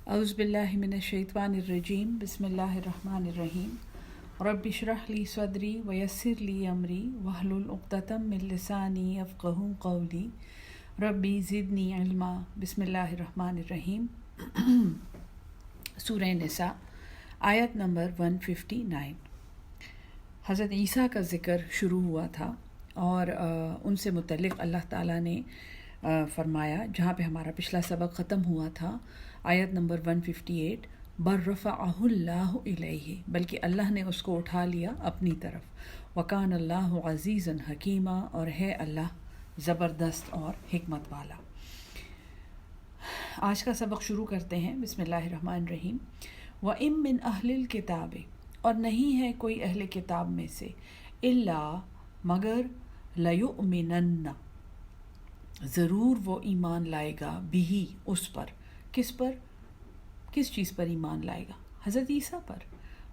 اعوذ باللہ من الشیطان الرجیم بسم اللہ الرحمن الرحیم رب اشرح لی صدری ویسر لی امری واحلل عقدۃ من لسانی یفقہوا قولی ربی زدنی علما۔ بسم اللہ الرحمن الرحیم۔ سورہ نساء آیت نمبر 159۔ حضرت عیسیٰ کا ذکر شروع ہوا تھا اور ان سے متعلق اللہ تعالیٰ نے فرمایا، جہاں پہ ہمارا پچھلا سبق ختم ہوا تھا، آیت نمبر 158، بر رفعہ اللہ الیہ، بلکہ اللہ نے اس کو اٹھا لیا اپنی طرف، وکان اللہ عزیزا حکیما، اور ہے اللہ زبردست اور حکمت والا۔ آج کا سبق شروع کرتے ہیں، بسم اللہ الرحمن الرحیم۔ وَإِن مِّنْ أَهْلِ الْكِتَابِ، اور نہیں ہے کوئی اہل کتاب میں سے، إِلَّا مگر، لَيُؤْمِنَنَّ ضرور وہ ایمان لائے گا، بھی اس پر، کس پر، کس چیز پر ایمان لائے گا؟ حضرت عیسیٰ پر،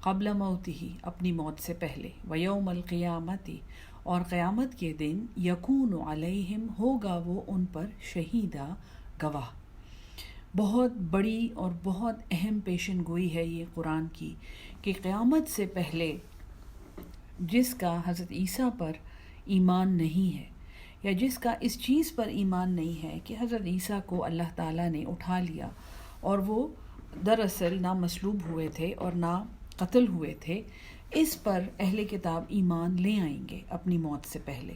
قبل موتہ اپنی موت سے پہلے، ویوم القیامت اور قیامت کے دن، یکون علیہم ہوگا وہ ان پر، شہیدہ گواہ۔ بہت بڑی اور بہت اہم پیشن گوئی ہے یہ قرآن کی، کہ قیامت سے پہلے جس کا حضرت عیسیٰ پر ایمان نہیں ہے، یا جس کا اس چیز پر ایمان نہیں ہے کہ حضرت عیسیٰ کو اللہ تعالیٰ نے اٹھا لیا اور وہ دراصل نہ مصلوب ہوئے تھے اور نہ قتل ہوئے تھے، اس پر اہل کتاب ایمان لے آئیں گے اپنی موت سے پہلے۔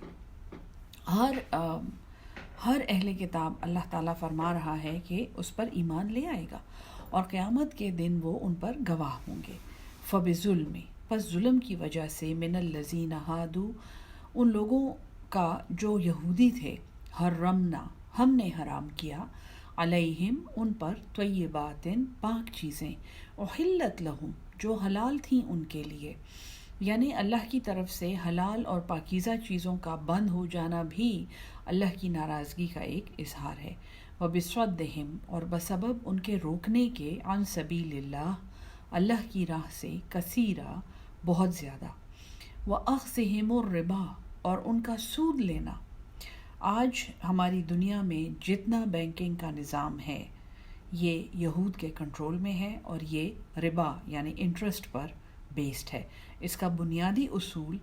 ہر اہل کتاب اللہ تعالیٰ فرما رہا ہے کہ اس پر ایمان لے آئے گا اور قیامت کے دن وہ ان پر گواہ ہوں گے۔ فَبِظُلْمِ، پس ظلم کی وجہ سے، مِنَ الَّذِينَ هَادُوا ان لوگوں کا جو یہودی تھے، حرمنا ہم نے حرام کیا، علیہم ان پر، طیبات پاک چیزیں، احلت لہم جو حلال تھیں ان کے لیے، یعنی اللہ کی طرف سے حلال اور پاکیزہ چیزوں کا بند ہو جانا بھی اللہ کی ناراضگی کا ایک اظہار ہے۔ وبصدہم اور بسبب ان کے روکنے کے، عن سبیل اللہ اللہ کی راہ سے، کثیرہ بہت زیادہ، واخذہم الربا اور ان کا سود لینا۔ آج ہماری دنیا میں جتنا بینکنگ کا نظام ہے یہ یہود کے کنٹرول میں ہے، اور یہ ربا یعنی انٹرسٹ پر بیسڈ ہے۔ اس کا بنیادی اصول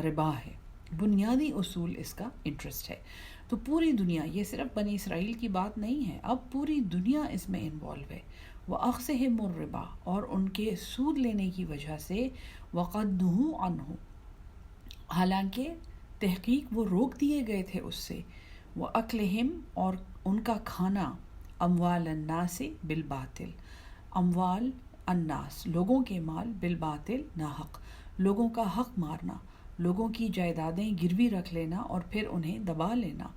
ربا ہے، بنیادی اصول اس کا انٹرسٹ ہے۔ تو پوری دنیا، یہ صرف بنی اسرائیل کی بات نہیں ہے، اب پوری دنیا اس میں انوالو ہے۔ وَأَخْذِهِمُ الرِّبَا اور ان کے سود لینے کی وجہ سے، وَقَدْ نُهُوا عَنْهُ حالانکہ تحقیق وہ روک دیے گئے تھے اس سے، وَأَكْلِهِمْ اور ان کا کھانا، اموال الناس بالباطل، اموال الناس لوگوں کے مال، بالباطل ناحق، لوگوں کا حق مارنا، لوگوں کی جائیدادیں گروی رکھ لینا اور پھر انہیں دبا لینا،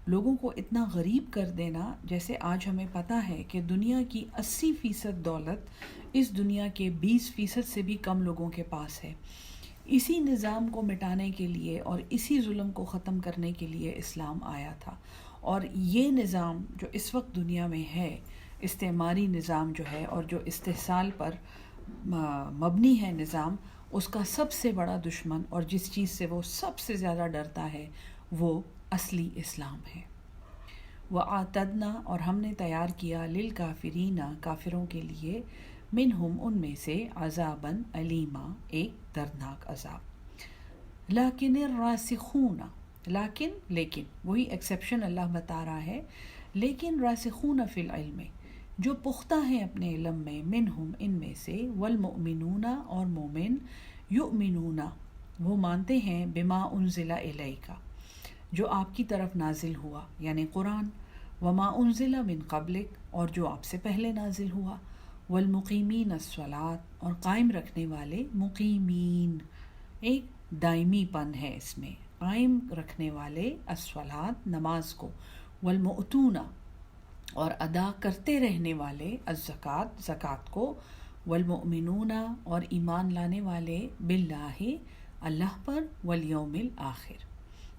لوگوں کو اتنا غریب کر دینا۔ جیسے آج ہمیں پتہ ہے کہ دنیا کی 80% دولت اس دنیا کے 20% سے بھی کم لوگوں کے پاس ہے۔ اسی نظام کو مٹانے کے لیے اور اسی ظلم کو ختم کرنے کے لیے اسلام آیا تھا، اور یہ نظام جو اس وقت دنیا میں ہے، استعماری نظام جو ہے اور جو استحصال پر مبنی ہے نظام، اس کا سب سے بڑا دشمن اور جس چیز سے وہ سب سے زیادہ ڈرتا ہے وہ اصلی اسلام ہے۔ وَأَعْتَدْنَا اور ہم نے تیار کیا، لِلْكَافِرِينَ کافروں کے لیے، منہم ان میں سے، عذاباً علیما ایک دردناک عذاب۔ لیکن الراسخون لیکن وہی ایکسیپشن اللہ بتا رہا ہے، لیکن راسخون فی العلم جو پختہ ہیں اپنے علم میں، منہم ان میں سے، والمؤمنون اور مومن، یؤمنون وہ مانتے ہیں، بما انزل الیک جو آپ کی طرف نازل ہوا یعنی قرآن، وما انزل من قبلک اور جو آپ سے پہلے نازل ہوا، والمقیمین الصلاۃ اور قائم رکھنے والے، مقیمین ایک دائمی پن ہے اس میں، قائم رکھنے والے، الصلاۃ نماز کو، والمؤتون اور ادا کرتے رہنے والے، الزکوٰۃ زکوٰۃ کو، والمؤمنون اور ایمان لانے والے، باللہ اللہ پر، والیوم الآخر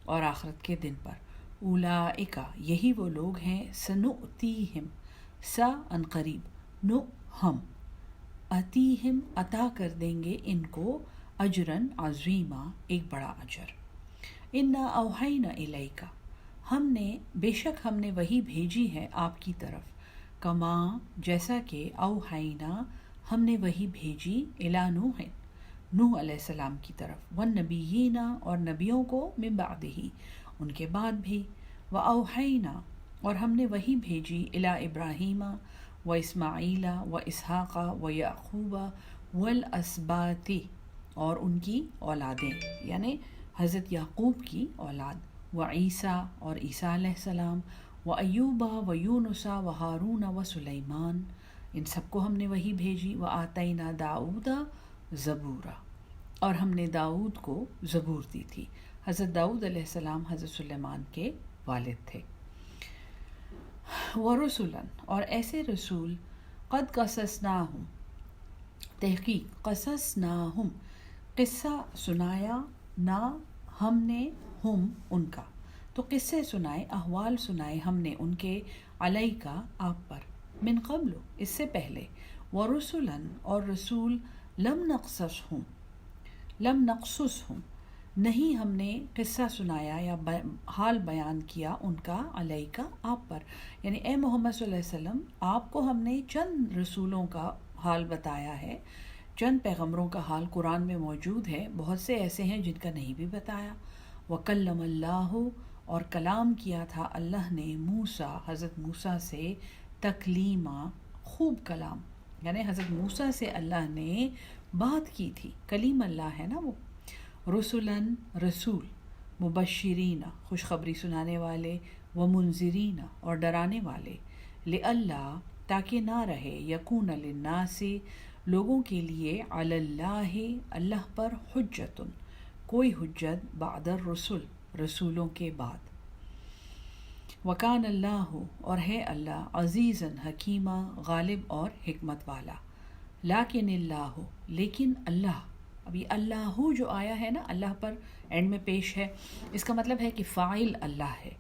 اور آخرت کے دن پر، اولئک یہی وہ لوگ ہیں، سنؤتیہم ان قریب، ہم اتیہم عطا کر دیں گے ان کو، اجرن عظیما ایک بڑا اجر۔ انا اوحینا الیک بے شک ہم نے وہی بھیجی ہے آپ کی طرف، کما جیسا کہ اوحینا ہم نے وہی بھیجی الی نوح نوح علیہ السلام کی طرف، والنبیین اور نبیوں کو من بعدہ ان کے بعد بھی، واوحینا اور ہم نے وہی بھیجی الی ابراہیم و اسماعیل و اسحاق و یعقوب والاسباط اور ان کی اولادیں یعنی حضرت یعقوب کی اولاد، و عیسیٰ اور عیسیٰ علیہ السلام، و ایوب و یونس و ہارون و سلیمان ان سب کو ہم نے وہی بھیجی، و آتینا داؤد زبورا اور ہم نے داؤد کو زبور دی تھی۔ حضرت داؤد علیہ السلام حضرت سلیمان کے والد تھے۔ ورسولاً اور ایسے رسول قد قصصناہم تحقیق قصصناہم قصہ سنایا نا ہم نے ہم ان کا تو قصے سنائے احوال سنائے ہم نے ان کے علیکا آپ پر من قبل اس سے پہلے، ورسولاً اور رسول لم نقصصہم نہیں ہم نے قصہ سنایا یا حال بیان کیا ان کا علیکا آپ پر، یعنی اے محمد صلی اللہ علیہ وسلم آپ کو ہم نے چند رسولوں کا حال بتایا ہے، چند پیغمبروں کا حال قرآن میں موجود ہے، بہت سے ایسے ہیں جن کا نہیں بھی بتایا۔ وَكَلَّمَ اللَّهُ اور کلام کیا تھا اللہ نے موسیٰ حضرت موسیٰ سے تکلیما خوب کلام، یعنی حضرت موسیٰ سے اللہ نے بات کی تھی، کلیم اللہ ہے نا وہ۔ رسولاً رسول مبشرین خوشخبری سنانے والے، ومنذرین اور ڈرانے والے، لئلا تاکہ نہ رہے، یکون للناس لوگوں کے لیے، علی اللہ اللہ پر، حجت کوئی حجت، بعد الرسل رسولوں کے بعد۔ وکان اللہ اور ہے اللہ، عزیزاً حکیمہ غالب اور حکمت والا۔ لیکن اللہ لیکن اللہ، ابھی اللہ جو آیا ہے نا اللہ پر اینڈ میں پیش ہے، اس کا مطلب ہے کہ فاعل اللہ ہے۔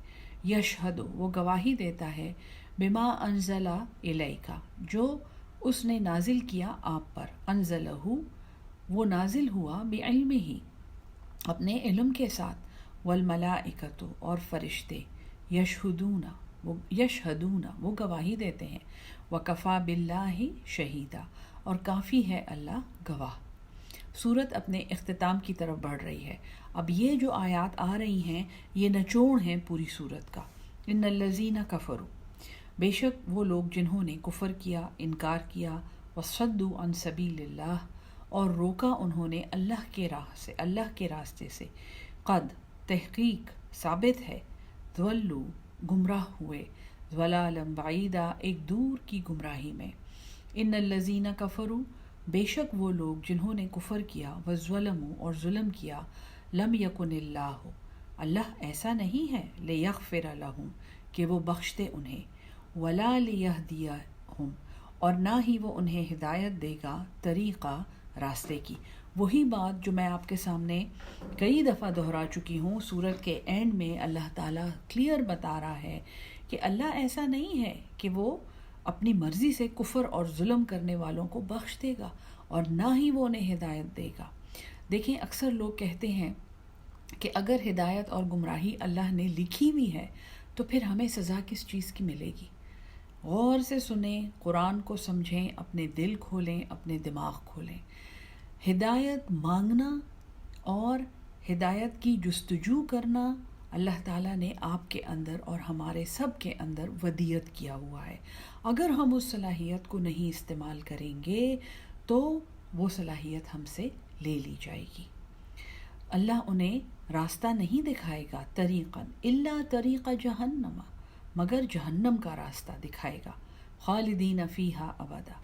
یشہد وہ گواہی دیتا ہے، بما انزل الیک جو اس نے نازل کیا آپ پر، انزلہ وہ نازل ہوا بعلمہ اپنے علم کے ساتھ، والملائکۃ اور فرشتے، یشہدون وہ گواہی دیتے ہیں، وکفا باللہ شہیدا اور کافی ہے اللہ گواہ۔ سورت اپنے اختتام کی طرف بڑھ رہی ہے۔ اب یہ جو آیات آ رہی ہیں یہ نچوڑ ہیں پوری سورت کا۔ ان الذین کفروا بے شک وہ لوگ جنہوں نے کفر کیا، انکار کیا، وصدوا عن سبیل اللہ اور روکا انہوں نے اللہ کے راہ سے، اللہ کے راستے سے، قد تحقیق ثابت ہے، ضلوا گمراہ ہوئے، ضلالا بعیدا ایک دور کی گمراہی میں۔ ان الذین کفروا بے شک وہ لوگ جنہوں نے کفر کیا، وظلموا اور ظلم کیا، لم یکن اللہ اللہ ایسا نہیں ہے، لیغفر لہم کہ وہ بخش دے انہیں، ولا لیہدیہم اور نہ ہی وہ انہیں ہدایت دے گا، طریقہ راستے کی۔ وہی بات جو میں آپ کے سامنے کئی دفعہ دہرا چکی ہوں، سورت کے اینڈ میں اللہ تعالیٰ کلیئر بتا رہا ہے کہ اللہ ایسا نہیں ہے کہ وہ اپنی مرضی سے کفر اور ظلم کرنے والوں کو بخش دے گا اور نہ ہی وہ انہیں ہدایت دے گا۔ دیکھیں اکثر لوگ کہتے ہیں کہ اگر ہدایت اور گمراہی اللہ نے لکھی ہوئی ہے تو پھر ہمیں سزا کس چیز کی ملے گی؟ غور سے سنیں، قرآن کو سمجھیں، اپنے دل کھولیں، اپنے دماغ کھولیں۔ ہدایت مانگنا اور ہدایت کی جستجو کرنا اللہ تعالیٰ نے آپ کے اندر اور ہمارے سب کے اندر ودیعت کیا ہوا ہے۔ اگر ہم اس صلاحیت کو نہیں استعمال کریں گے تو وہ صلاحیت ہم سے لے لی جائے گی۔ اللہ انہیں راستہ نہیں دکھائے گا، طریقاً الا طریق جہنم مگر جہنم کا راستہ دکھائے گا، خالدین فیہا ابدا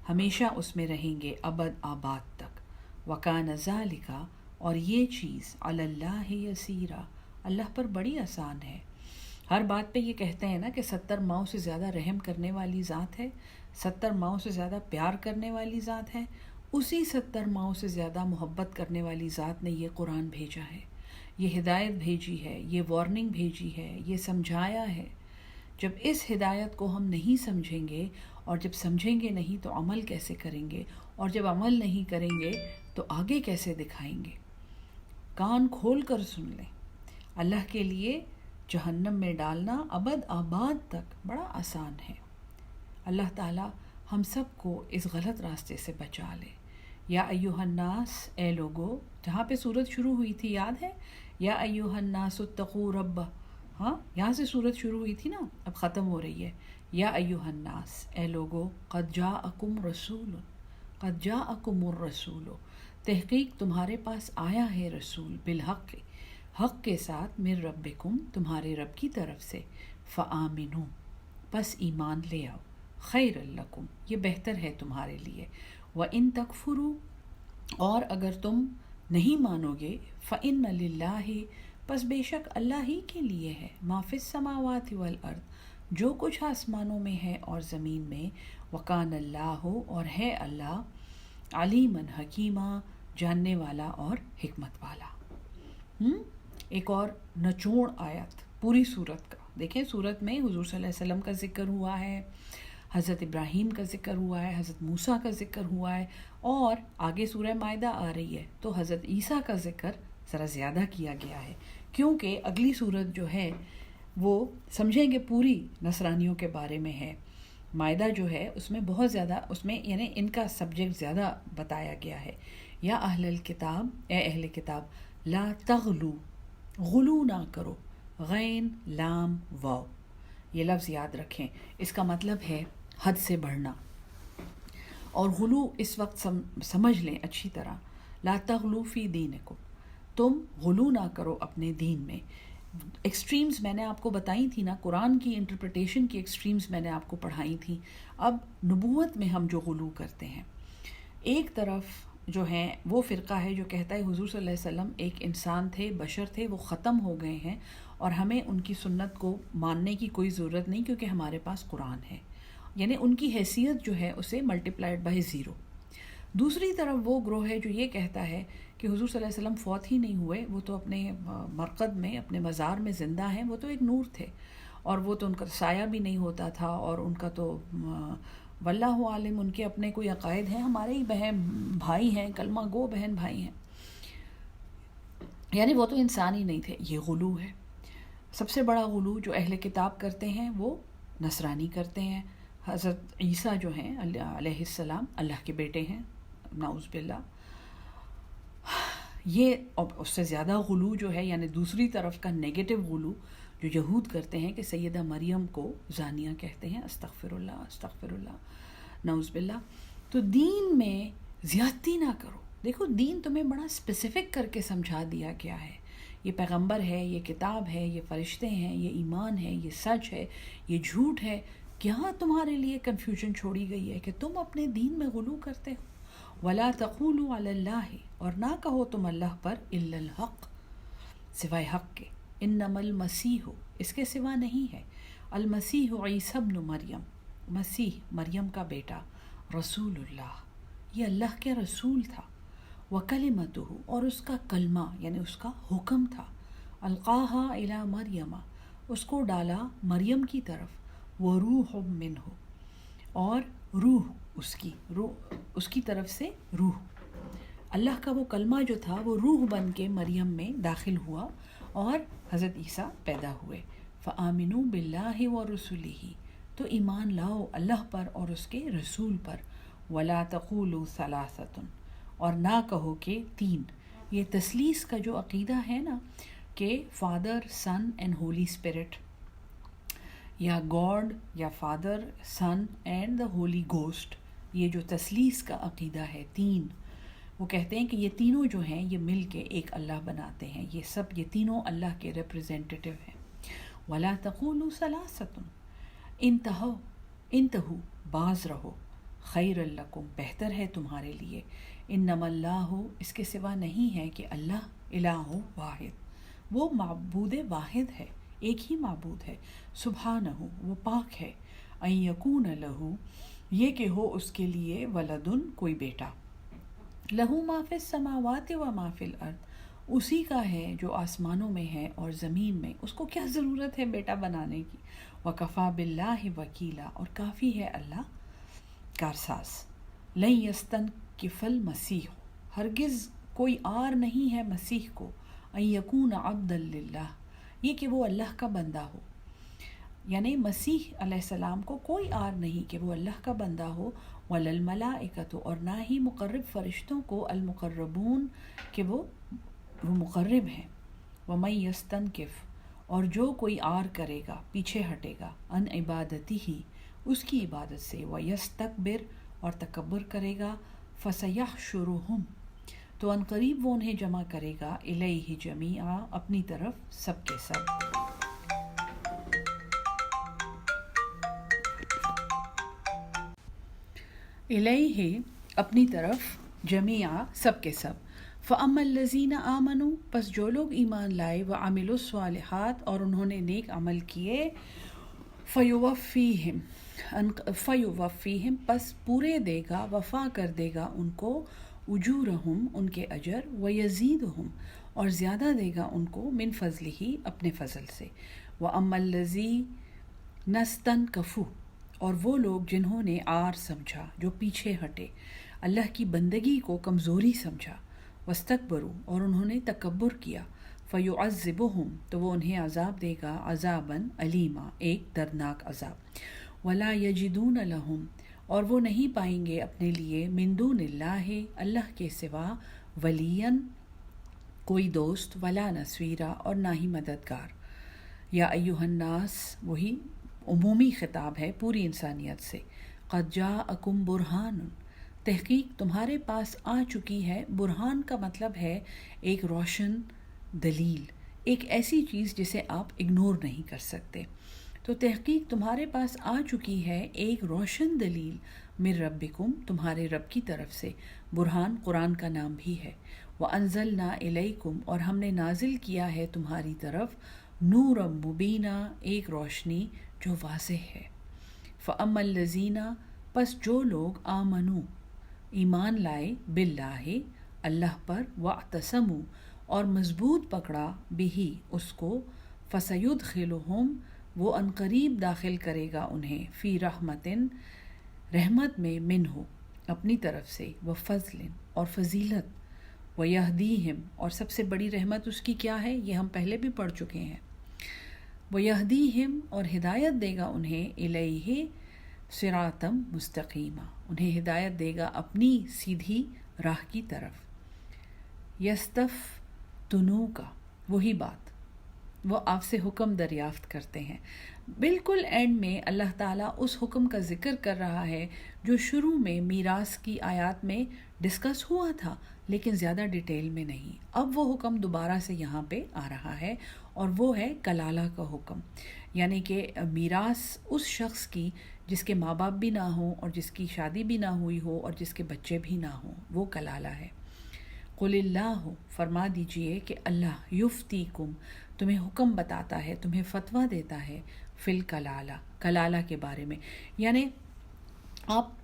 ہمیشہ اس میں رہیں گے ابد آباد تک، وکان ذالک اور یہ چیز علی اللہ یسیرا اللہ پر بڑی آسان ہے۔ ہر بات پہ یہ کہتے ہیں نا کہ 70 ماؤں سے زیادہ رحم کرنے والی ذات ہے، 70 ماؤں سے زیادہ پیار کرنے والی ذات ہے، اسی 70 ماؤں سے زیادہ محبت کرنے والی ذات نے یہ قرآن بھیجا ہے، یہ ہدایت بھیجی ہے، یہ وارننگ بھیجی ہے، یہ سمجھایا ہے۔ جب اس ہدایت کو ہم نہیں سمجھیں گے اور جب سمجھیں گے نہیں تو عمل کیسے کریں گے، اور جب عمل نہیں کریں گے تو آگے کیسے دکھائیں گے؟ کان کھول کر سن لیں، اللہ کے لیے جہنم میں ڈالنا ابد آباد تک بڑا آسان ہے۔ اللہ تعالیٰ ہم سب کو اس غلط راستے سے بچا لے۔ یا ایھا الناس، اے لوگو، جہاں پہ سورت شروع ہوئی تھی یاد ہے؟ یا ایھا الناس اتقوا رب، ہاں یہاں سے سورت شروع ہوئی تھی نا، اب ختم ہو رہی ہے۔ یا ایھا الناس، اے لوگو، قد جاءکم رسول، قد جاءکم الرسول، تحقیق تمہارے پاس آیا ہے رسول، بالحق، حق کے ساتھ، من ربکم، تمہارے رب کی طرف سے، فآمنوا، پس ایمان لے آؤ، خیر لکم، یہ بہتر ہے تمہارے لیے، وَإِن تکفروا، اور اگر تم نہیں مانو گے، فإن للہ، پس بے شک اللہ ہی کے لیے ہے، ما فی السماوات والارض، جو کچھ آسمانوں میں ہے اور زمین میں، وکان اللہ، اور ہے اللہ، علیما حکیما، جاننے والا اور حکمت والا۔ ایک اور نچوڑ آیت پوری سورت کا دیکھیں، سورت میں حضور صلی اللہ علیہ وسلم کا ذکر ہوا ہے، حضرت ابراہیم کا ذکر ہوا ہے، حضرت موسیٰ کا ذکر ہوا ہے، اور آگے سورہ مائدہ آ رہی ہے تو حضرت عیسیٰ کا ذکر ذرا زیادہ کیا گیا ہے، کیونکہ اگلی سورت جو ہے وہ سمجھیں گے پوری نصرانیوں کے بارے میں ہے۔ مائدہ جو ہے اس میں بہت زیادہ، اس میں یعنی ان کا سبجیکٹ زیادہ بتایا گیا ہے۔ یا اہل الکتاب، اے اہل کتاب، لا تغلو، غلو نہ کرو، غین لام واو، یہ لفظ یاد رکھیں، اس کا مطلب ہے حد سے بڑھنا۔ اور غلو اس وقت سمجھ لیں اچھی طرح، لا تغلو فی دینکم، تم غلو نہ کرو اپنے دین میں۔ ایکسٹریمز میں نے آپ کو بتائی تھی نا، قرآن کی انٹرپریٹیشن کی ایکسٹریمز میں نے آپ کو پڑھائی تھی۔ اب نبوت میں ہم جو غلو کرتے ہیں، ایک طرف جو ہے وہ فرقہ ہے جو کہتا ہے حضور صلی اللہ علیہ وسلم ایک انسان تھے، بشر تھے، وہ ختم ہو گئے ہیں اور ہمیں ان کی سنت کو ماننے کی کوئی ضرورت نہیں کیونکہ ہمارے پاس قرآن ہے، یعنی ان کی حیثیت جو ہے اسے ملٹیپلائڈ بائی 0۔ دوسری طرف وہ گروہ ہے جو یہ کہتا ہے کہ حضور صلی اللہ علیہ وسلم فوت ہی نہیں ہوئے، وہ تو اپنے مرقد میں، اپنے مزار میں زندہ ہیں، وہ تو ایک نور تھے، اور وہ تو ان کا سایہ بھی نہیں ہوتا تھا، اور ان کا تو واللہ عالم، ان کے اپنے کوئی عقائد ہیں، ہمارے ہی بہن بھائی ہیں، کلمہ گو بہن بھائی ہیں، یعنی وہ تو انسان ہی نہیں تھے۔ یہ غلو ہے۔ سب سے بڑا غلو جو اہل کتاب کرتے ہیں وہ نصرانی کرتے ہیں۔ حضرت عیسیٰ جو ہیں علیہ السلام اللہ کے بیٹے ہیں، نعوذ باللہ۔ یہ اس سے زیادہ غلو جو ہے، یعنی دوسری طرف کا نیگیٹو غلو جو یہود کرتے ہیں کہ سیدہ مریم کو زانیہ کہتے ہیں، استغفر اللہ استغفر اللہ، نعوذ باللہ۔ تو دین میں زیادتی نہ کرو۔ دیکھو دین تمہیں بڑا اسپیسیفک کر کے سمجھا دیا گیا ہے، یہ پیغمبر ہے، یہ کتاب ہے، یہ فرشتے ہیں، یہ ایمان ہے، یہ سچ ہے، یہ جھوٹ ہے۔ کیا تمہارے لیے کنفیوژن چھوڑی گئی ہے کہ تم اپنے دین میں غلو کرتے ہو؟ وَلَا تَقُولُوا عَلَى اللَّهِ، اور نہ کہو تم اللہ پر، إِلَّا الْحَقِّ، سوائے حق کے، إِنَّمَا الْمَسِيحُ، اس کے سوا نہیں ہے، المسیح عیسیٰ ابن مریم، مسیح مریم کا بیٹا، رسول اللہ، یہ اللہ کے رسول تھا، وَكَلِمَتُهُ، اور اس کا کلمہ یعنی اس کا حکم تھا، القاها إِلَى مریم، اس کو ڈالا مریم کی طرف، وَرُوحٌ مِّنْهُ، اور روح اس کی طرف سے روح، اللہ کا وہ کلمہ جو تھا وہ روح بن کے مریم میں داخل ہوا اور حضرت عیسیٰ پیدا ہوئے۔ فآمنوا باللہ ورسلہ، تو ایمان لاؤ اللہ پر اور اس کے رسول پر، ولا تقولوا ثلاثۃ، اور نہ کہو کہ 3۔ یہ تثلیث کا جو عقیدہ ہے نا کہ Father Son and Holy Spirit, یا گاڈ یا Father Son and the Holy Ghost, یہ جو تثلیث کا عقیدہ ہے 3، وہ کہتے ہیں کہ یہ تینوں جو ہیں یہ مل کے ایک اللہ بناتے ہیں، یہ تینوں اللہ کے ریپرزینٹیٹیو ہیں۔ وَلَا تَقُولُوا ثَلَاثَةٌ، انتہو، باز رہو، خیر لکم، بہتر ہے تمہارے لیے، انما اللہ، اس کے سوا نہیں ہے کہ اللہ الہ واحد، وہ معبود واحد ہے، ایک ہی معبود ہے، سبحانہ، وہ پاک ہے، ان یکون لہ، یہ کہ ہو اس کے لیے، ولدن، کوئی بیٹا، لہو ما فی السماوات و ما فی الارض، اسی کا ہے جو آسمانوں میں ہے اور زمین میں، اس کو کیا ضرورت ہے بیٹا بنانے کی، وکفا باللہ وکیلا، اور کافی ہے اللہ کارساز، لن یستنکف المسیح، ہرگز کوئی آر نہیں ہے مسیح کو، ان یکون عبدا للہ، یہ کہ وہ اللہ کا بندہ ہو، یعنی مسیح علیہ السلام کو کوئی آر نہیں کہ وہ اللہ کا بندہ ہو، وللملائکۃ اور نہ ہی مقرب فرشتوں کو، المقربون کہ وہ مقرب ہیں، ومن یستنکف اور جو کوئی آر کرے گا، پیچھے ہٹے گا، ان عبادتی ہی اس کی عبادت سے، ویستکبر اور تکبر کرے گا، فسیحشرہم تو ان قریب وہ انہیں جمع کرے گا، الیہ جمیعا اپنی طرف سب کے سب۔ الیہ اپنی طرف، جمیعا سب کے سب۔ فَأَمَّا الَّذِينَ آمَنُوا پس جو لوگ ایمان لائے، وَعَمِلُوا الصَّالِحَاتِ اور انہوں نے نیک عمل کیے، فَيُوَفِّيهِمْ پس پورے دے گا، وفا کر دے گا ان کو، اجورہم ان کے اجر، ویزیدہم اور زیادہ دے گا ان کو، من فضلہ اپنے فضل سے۔ وَأَمَّا الَّذِينَ اسْتَنكَفُوا اور وہ لوگ جنہوں نے آر سمجھا، جو پیچھے ہٹے، اللہ کی بندگی کو کمزوری سمجھا، واستکبروا اور انہوں نے تکبر کیا، فیعذبہم تو وہ انہیں عذاب دے گا، عذاباً علیما ایک دردناک عذاب، ولا یجدون لہم اور وہ نہیں پائیں گے اپنے لیے، من دون اللہ اللہ کے سوا، ولیا کوئی دوست، ولا نصیرا اور نہ ہی مددگار۔ یا ایھا الناس وہی عمومی خطاب ہے پوری انسانیت سے، قد جاءکم برہان تحقیق تمہارے پاس آ چکی ہے، برہان کا مطلب ہے ایک روشن دلیل، ایک ایسی چیز جسے آپ اگنور نہیں کر سکتے، تو تحقیق تمہارے پاس آ چکی ہے ایک روشن دلیل، من ربکم تمہارے رب کی طرف سے، برہان قرآن کا نام بھی ہے، وانزلنا الیکم اور ہم نے نازل کیا ہے تمہاری طرف، نورا مبینہ ایک روشنی جو واضح ہے۔ فَأَمَّا الَّذِينَ پس جو لوگ آمنوا ایمان لائے، باللہ اللہ پر، واعتصموا اور مضبوط پکڑا، بہی اس کو، فَسَيُدْخِلُهُمْ وہ عنقریب داخل کرے گا انہیں، فی رحمتٍ رحمت میں، منہ اپنی طرف سے، وفضل اور فضیلت، ویہدیہم اور سب سے بڑی رحمت اس کی کیا ہے، یہ ہم پہلے بھی پڑھ چکے ہیں، ویہدیہم اور ہدایت دے گا انہیں، الیہ صراطا مستقیما انہیں ہدایت دے گا اپنی سیدھی راہ کی طرف، یستفتنوک وہی بات وہ آپ سے حکم دریافت کرتے ہیں، بالکل اینڈ میں اللہ تعالیٰ اس حکم کا ذکر کر رہا ہے جو شروع میں میراث کی آیات میں ڈسکس ہوا تھا لیکن زیادہ ڈیٹیل میں نہیں، اب وہ حکم دوبارہ سے یہاں پہ آ رہا ہے، اور وہ ہے کلالہ کا حکم، یعنی کہ میراث اس شخص کی جس کے ماں باپ بھی نہ ہوں اور جس کی شادی بھی نہ ہوئی ہو اور جس کے بچے بھی نہ ہوں، وہ کلالہ ہے۔ قل اللہ فرما دیجئے کہ اللہ، یفتیکم تمہیں حکم بتاتا ہے، تمہیں فتویٰ دیتا ہے، فی الکلالہ کلالہ کے بارے میں، یعنی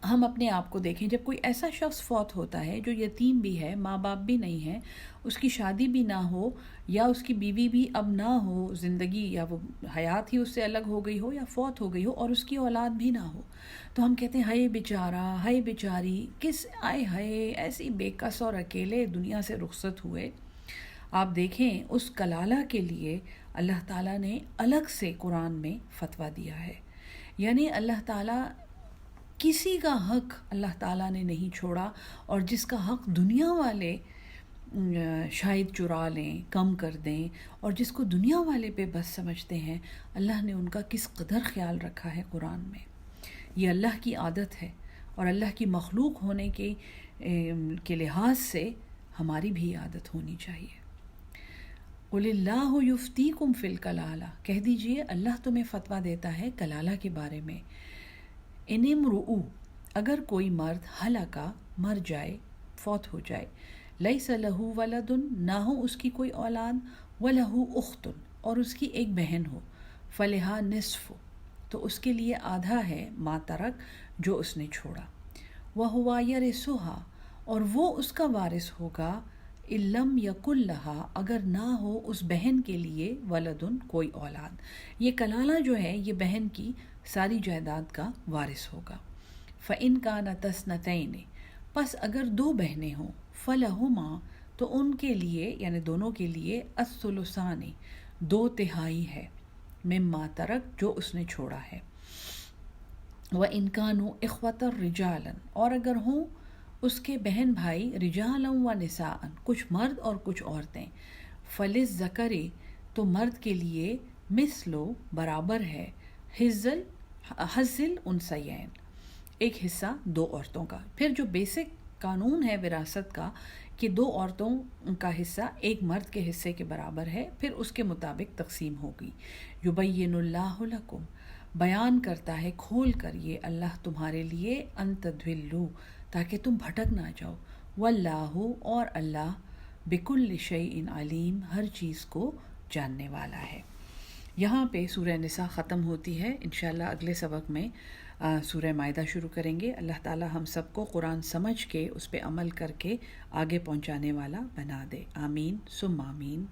ہم اپنے آپ کو دیکھیں، جب کوئی ایسا شخص فوت ہوتا ہے جو یتیم بھی ہے، ماں باپ بھی نہیں ہے، اس کی شادی بھی نہ ہو یا اس کی بیوی بھی اب نہ ہو زندگی، یا وہ حیات ہی اس سے الگ ہو گئی ہو یا فوت ہو گئی ہو، اور اس کی اولاد بھی نہ ہو، تو ہم کہتے ہیں ہائے بیچارہ، ہائے بیچاری، کس آئے ہائے ایسی بے کس اور اکیلے دنیا سے رخصت ہوئے۔ آپ دیکھیں اس کلالہ کے لیے اللہ تعالیٰ نے الگ سے قرآن میں فتویٰ دیا ہے، یعنی اللہ تعالیٰ کسی کا حق اللہ تعالیٰ نے نہیں چھوڑا، اور جس کا حق دنیا والے شاید چرا لیں، کم کر دیں، اور جس کو دنیا والے پہ بس سمجھتے ہیں، اللہ نے ان کا کس قدر خیال رکھا ہے قرآن میں۔ یہ اللہ کی عادت ہے، اور اللہ کی مخلوق ہونے کے لحاظ سے ہماری بھی عادت ہونی چاہیے۔ قل اللہ یفتیکم فی الکلالہ کہہ دیجئے اللہ تمہیں فتویٰ دیتا ہے کلالہ کے بارے میں، ان امرؤ اگر کوئی مرد ہلاکا مر جائے، فوت ہو جائے، لیس لہ ولد نہ ہو اس کی کوئی اولاد، ولہ اخت اور اس کی ایک بہن ہو، فلہا نصف تو اس کے لیے آدھا ہے، ما ترک جو اس نے چھوڑا، وہو یرثھا اور وہ اس کا وارث ہوگا، ان لم یکن لہا اگر نہ ہو اس بہن کے لیے، ولدن کوئی اولاد، یہ کلالہ جو ہے یہ بہن کی ساری جائیداد کا وارث ہوگا۔ فَإِنْ كَانَتَا اثْنَتَيْنِ پس اگر دو بہنیں ہوں، فَلَهُمَا تو ان کے لیے یعنی دونوں کے لیے، الثُّلُثَانِ 2/3 ہے، مما ترک جو اس نے چھوڑا ہے، وَإِنْ كَانُوا إِخْوَةً رِجَالًا اور اگر ہوں اس کے بہن بھائی رجالا و نساء کچھ مرد اور کچھ عورتیں، فَلِلذَّكَرِ تو مرد کے لیے مثلو برابر ہے حظ الانثیین ایک حصہ دو عورتوں کا۔ پھر جو بیسک قانون ہے وراثت کا کہ دو عورتوں کا حصہ ایک مرد کے حصے کے برابر ہے، پھر اس کے مطابق تقسیم ہوگی۔ یبین اللہ لکم بیان کرتا ہے کھول کر یہ اللہ تمہارے لیے ان تضلوا تاکہ تم بھٹک نہ جاؤ، واللہ اور اللہ بکل شیء علیم ہر چیز کو جاننے والا ہے۔ یہاں پہ سورہ نساء ختم ہوتی ہے۔ انشاءاللہ اگلے سبق میں سورہ مائدہ شروع کریں گے۔ اللہ تعالی ہم سب کو قرآن سمجھ کے اس پہ عمل کر کے آگے پہنچانے والا بنا دے، آمین ثم آمین۔